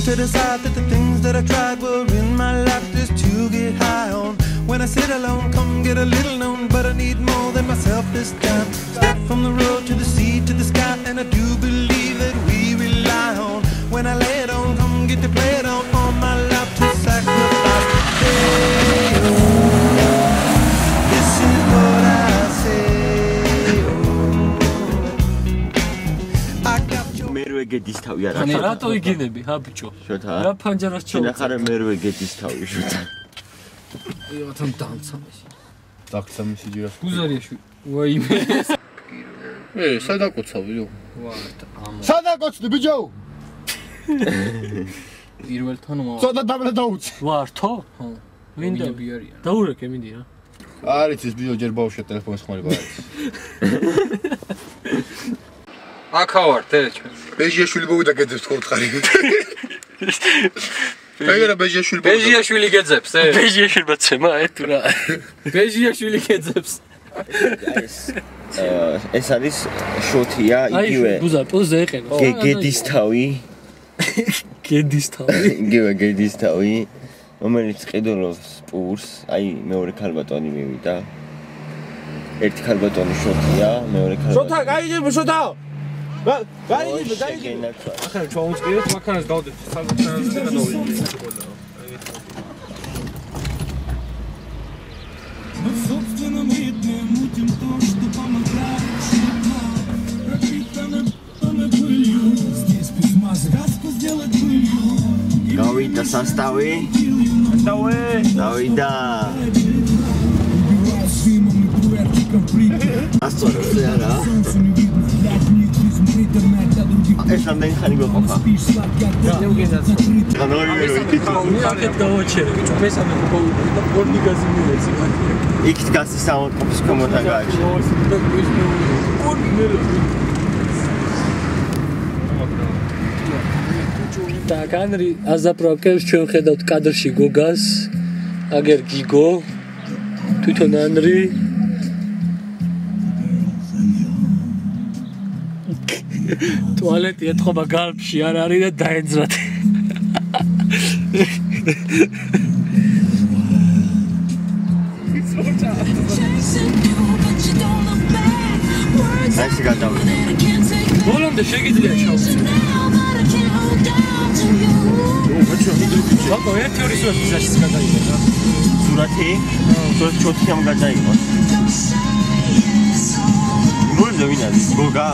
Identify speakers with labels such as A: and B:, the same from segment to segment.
A: to decide that the things that I tried were in my life just to get high on. When I sit alone, come get a little known, but I need more than myself this time. Step from the road to the sea to the sky, and I do believe that we rely on. When I lay it on, come get to play it on all my life to sacrifice. Hey, oh, this is what I say. Oh, I got your.
B: Merve gedis თავი არა.
C: Ani rato iginები, ha bicho.
B: Შოთა.
C: Რა ფანჯარას ჩაუწევ.
B: შენახარე მერვე gedis თავი შოთა.
C: იოთან დამცამეს.
D: დაგცამის იჯერას.
C: გუზარიაშვილი. ვაიმე.
D: სადაკოცავიო?
C: ვართ ამ.
D: სადაკოცდი ბიჭო?
C: პირველთან ვა.
D: ცოტა დაბლა დაუცი.
C: ვართო? ხო. ვინდა ბიარია. დაურეკე მინდი რა.
D: არის ის ბიჭო ჯერ ბავშვია ტელეფონის ხმარება არის.
C: აქა ვარ თეჩ.
D: ბეჟიაშვილი მოვიდა გეძებს თქო ხარი. ეგრე ბეჟიაშვილი მოვიდა.
C: ბეჟიაშვილი გეძებს, ბეჟიაშვილი ბაცემა თუ რა. ბეჟიაშვილი გეძებს.
B: ეს არის შოთია იგივე.
C: აი, ბუზა პოზზე ეყენო.
B: გედის თავი.
C: გედის თავი.
B: იგივე გედის თავი. რომელიც ყიდულობს პურს, აი მეორე ქალბატონი მივიდა. ერთი ქალბატონი შოთია, მეორე ქალბატონი.
D: შოთა, გაიგებ შოთა. გაიგებ.
C: ახლა ჩაუწყიეთ, მაქანას დავდეთ, სალოცანას გადავიდეთ.
B: გავიდა სასტავი. დავიდა. ასწორებს არა. ეს რამდენი ხანი გვეყოფა?
C: ნეუგენაცო.
B: განორივე
C: აქეთ გავაჩერე, ბიჭო, მესამე გოული და ბორნი გაზი მივეცი.
B: იქ დგას საავტობუს კომოდა გააჩერე.
C: და განრი აზაპროვკებს ჩვენ ხედავთ კადრში გოგას, აგერ გიგო, თვითონ ანრი. ტუალეტი ეთყობა გალფში არ არის და დაეძრათ.
B: ეს გადავიდა.
C: ბოლომდე შეგიძლია ჩავწე. ბაკო ერთი ორი სურათი ზაშიც გადაიღო რა.
B: სურათი? სურათი ჩოთიამ გადაიღო. მოლდე ვინ არის? გოგა?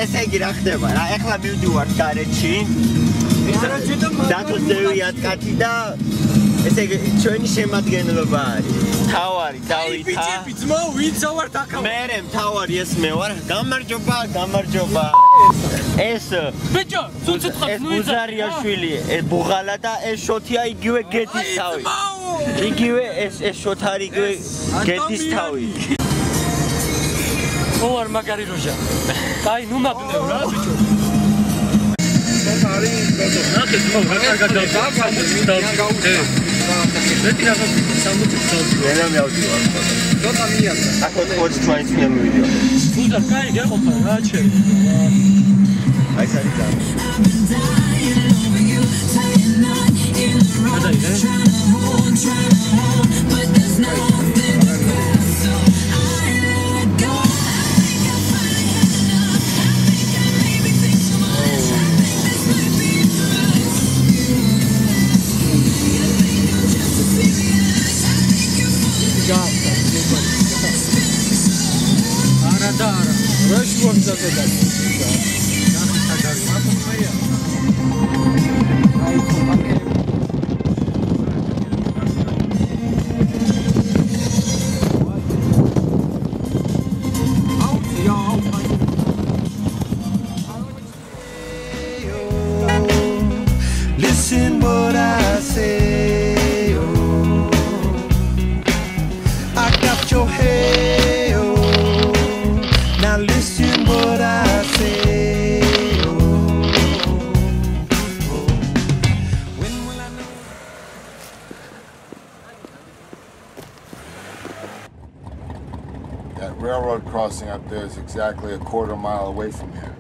B: ესე იგი რა ხდება რა ეხლა მივდივართ გარეთში დათოს დევიათ კაცი და ესე იგი ჩვენი შემადგენლობა არის თავარი დავითა
C: ძმო ვინც ვართ აქ
B: მე მთავარი ეს მე ვარ გამარჯობა ეს
C: ბიჭო ცუცეთ ხარ ნუ
B: ბუზარიაშვილი ეს ბუღალა და ეს შოთია იგივე გეთის თავი იგივე ეს შოთარი იგივე გეთის თავი
C: ოარ მაგარი როჟა. კაი, ნუ მაგნევ რა ბიჭო.
D: სათარი გოდო.
C: ნახე ძმო, რა კარგად დავწავე. მეტი რაღაც 60 წელს.
B: ენა მივდივარ.
D: ცოტა მიაცა.
B: აქ 80 წელს მივიდიო.
C: ბუზა, კაი, გეყოფა რა ჩემ.
B: აი საერთოდ.
C: გადაიდე.
A: Listen what I say. Oh.
D: railroad crossing up there is exactly a quarter mile away from here.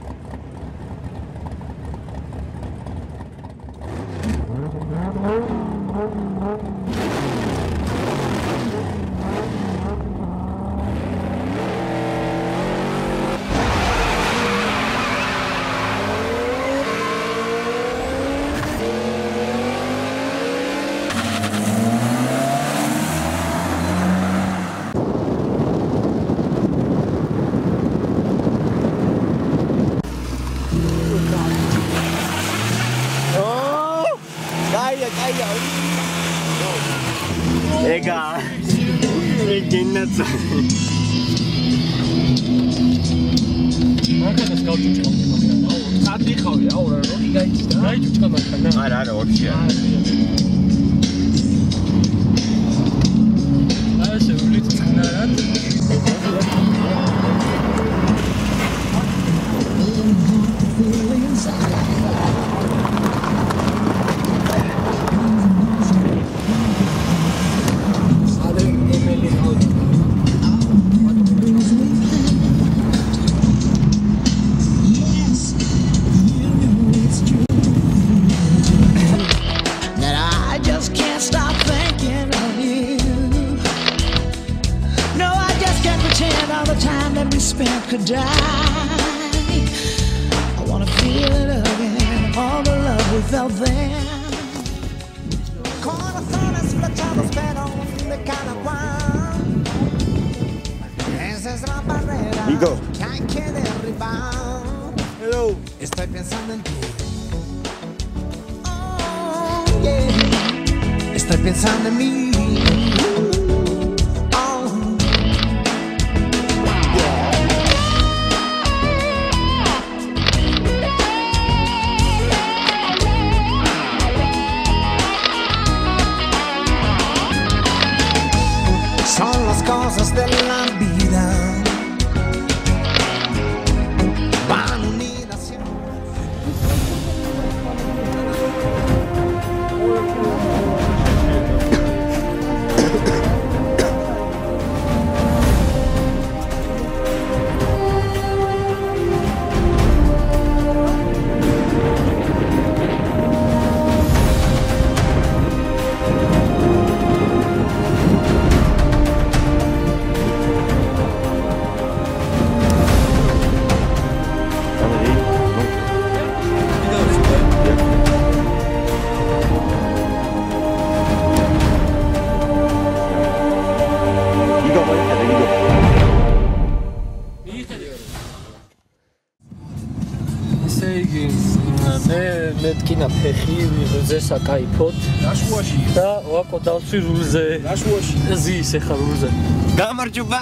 B: Ega, gennet.
C: მანქანას გავჭუჭყავ. სადი ხავი, აუ რა როგი გაიჭდა. გაიჭუჭყა მანქანა.
B: არა, ორშია.
C: ასე ვლით წნარად.
E: Could die. I wanna feel it again, all the love we felt then. Corazones flechados pero de cada cual. Esa es la barrera que hay que derribar. Hello. Estoy pensando en ti. Oh, yeah. Estoy pensando en mí. Cosas de la vida van unidas siempre.
C: მეთკინა ფეხი რულზე საკაიფოთ
D: Nashwashi.
C: და ვაკო დავსვი რულზე
D: Nashwashi.
C: ზის ეხა რულზე
B: გამარჯობა.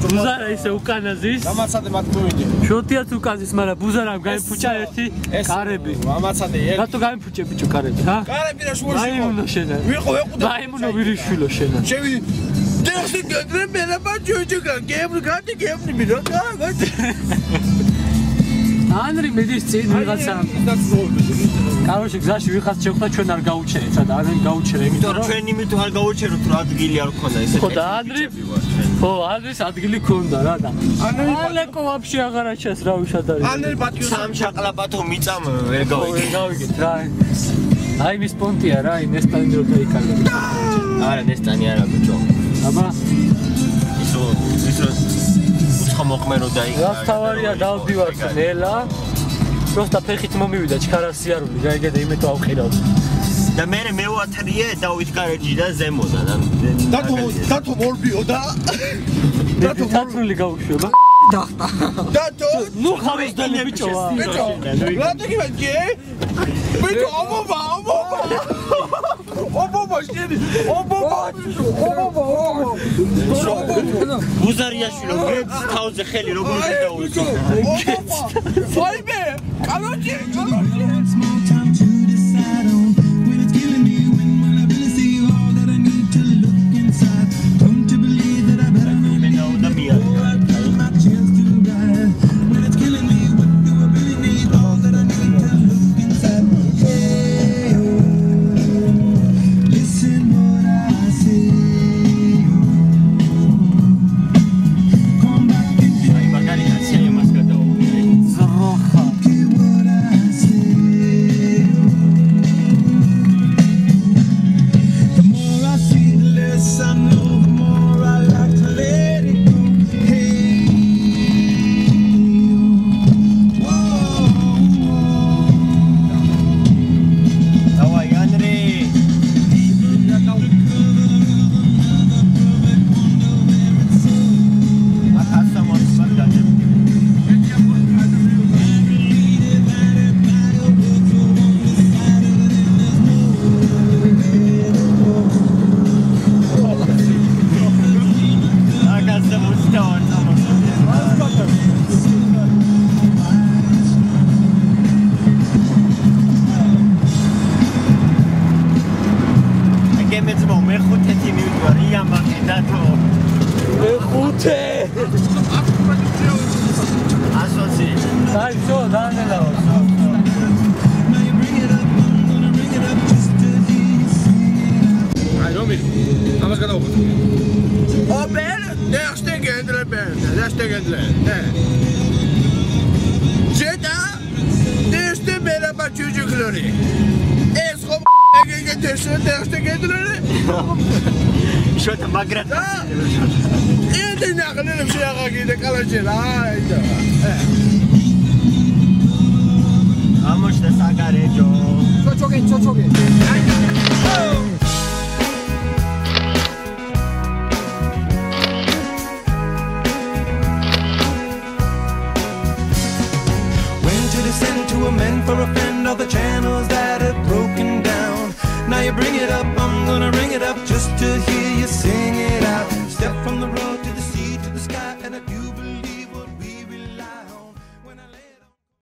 C: ბუზარა ისე უკანა ზის
D: Amacade matmoine.
C: შოთიაც უკაზის მაგრამ ბუზარამ გაიფუჭა ერთი კარები
D: Amacade.
C: რატო გაიფუჭე ბიჭო კარები ჰა
D: Კარები Nashwashi.
C: მაიმუნო შენა მაიმუნო ვირიშვილო შენა
D: Chevi. Dersi gadre mera bajojo game gati game ni mira ka.
C: ანრი მედის წინ ვიღაცა კაროში გზაში ვიღაც შეხვდა ჩვენ არ გაუჩერეთ სადა არ გაუჩერე
B: იმიტომ რომ ჩვენ იმიტომ არ გავუჩეროთ რომ ადგილი არ ქონდა ესე
C: ხო და ანრი ხო ანრის ადგილი ქონდა რა და ალეკო ვაფშე აღარ აჩეს რა უშად არის
D: Anel patio
B: სამ შაყლაბათო მიწამ ვერ
C: გავიგეთ რა აი მის პონტია რა აი ნესტანი რო დაიკარგა
B: არა ნესტანი არა ბიჭო
C: აბა
B: ისო მოყმერო დაიკარგა
C: რა თავარია დავდივარ ნელა просто ფეხით მომივიდა ჩქარასიარული გაიგე იმეთო ავყირავდი
B: და მე მევათრიე დავით გარეჯი და ზემოდა
D: დათო მორბიო და
C: დათო თათრული გავუშვება
D: დათო
C: ნუ ხავისდელი ბიჭოა
D: რატო გიβეჭე ბიჭო ობობა შენი ობობა
B: ბუზარიაშვილო გეც თავზე ხელი როგორ დაუვიწყო
D: ვაიმე კალოჭი გედრე. ჯედა დესტე მერაბა ჯუჯუკლორი. ეს ხომ ეგეგეთესე გედრე.
B: შოთა მაგრად.
D: ედე ნახლებ შეაღაგიდე კალაჯერა. აიდა.
B: ამოშდა საგარეჯო.
C: ჩოჩოგე.
A: To amend for a friend all the channels that have broken down. Now you bring it up, I'm gonna ring it up just to hear